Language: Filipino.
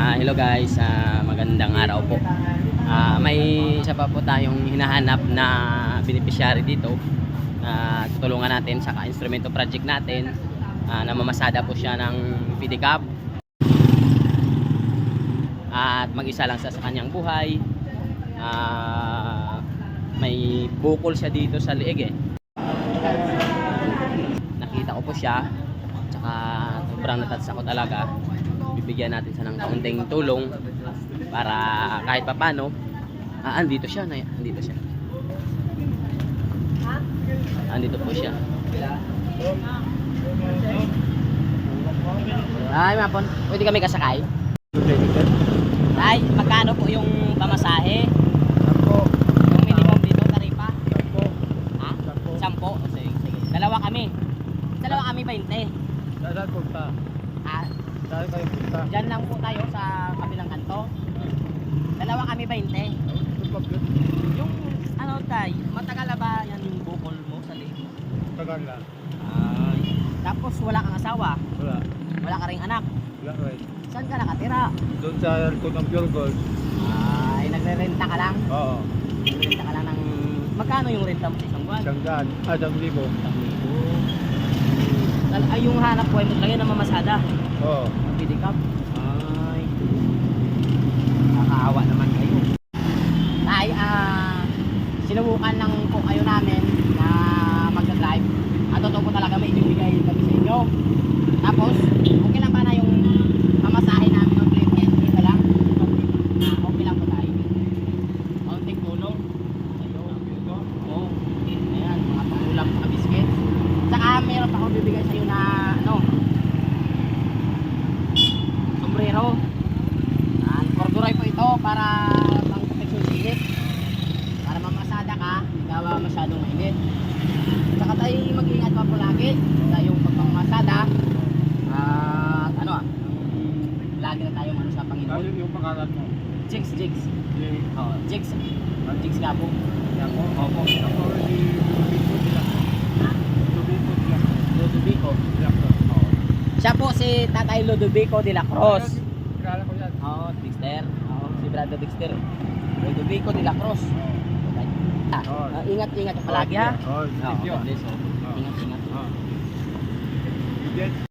Hello guys, magandang araw po. May isa pa po tayong hinahanap na beneficiary dito. Tutulungan natin sa instrumento project natin. Namamasada po siya ng pedicab. At mag-isa lang sa kanyang buhay. May bukol siya dito sa liig eh. Nakita ko po siya. Tsaka sobrang natatsa ko talaga. Bibigyan natin siya ng kaunting tulong para kahit papano andito siya. Andito po siya. Ay, mapon, pwede kami kasakay? Ay, magkano po yung pamasahe? 10. Yung minimum dito, taripa? 10. 10? Sige. Dalawa kami 20. Saan punta? Saan kayo punta? Diyan lang po tayo sa kabilang kanto. Dalawa kami 20. Yung ano tay, matagal na ba yan yung bukol mo sa liig? Tagal na. Ay, tapos wala kang asawa? Wala. Wala ka ring anak? Wala right. Saan ka nakatira? Doon sa likod ng Pure Gold. Ay, nagre-renta ka lang? Oo. Nagre-renta ka lang ng... Magkano yung renta mo sa isang buwan? 100. 1,000. Ay, yung hanap buhay mo talaga na mamasada? Oo. Ang pedicab? Ay, nakakaawa naman kayo. Ay, sinubukan lang po kayo namin na mag-drive. At totoo po talaga may ibibigay kami sa inyo. Tapos, okay lang ba na yung mamasahe namin ng plate? Dito lang? Okay lang po tayo. Kaunting tulong. Ayun. Oo. Ayan, mga pangulam mga biscuits. Saka meron pa akong bibigay sa iyo na ano, sombrero. Corduroy po ito para pang protection sa init. Para mamasada ka, hindi ka masyadong mainit. Saka tayo mag-iingat pa po lagi sa yung pagpamamasada. At ano lagi na tayong ano sa Panginoon. Ayun yung pangalan mo. Jigs. Oh, Jigs. Jigs nga po. Yan mo? Opo. Ako si Ludovico. Siya po si Tatay Ludovico de la Cruz. Kilala ko yan. Oo, Dexter. Oo, si Brother Dexter. Ludovico de la Cruz. Ingat ka palagi ha. Oo, thank you. God bless, oh. Ingat. Yes.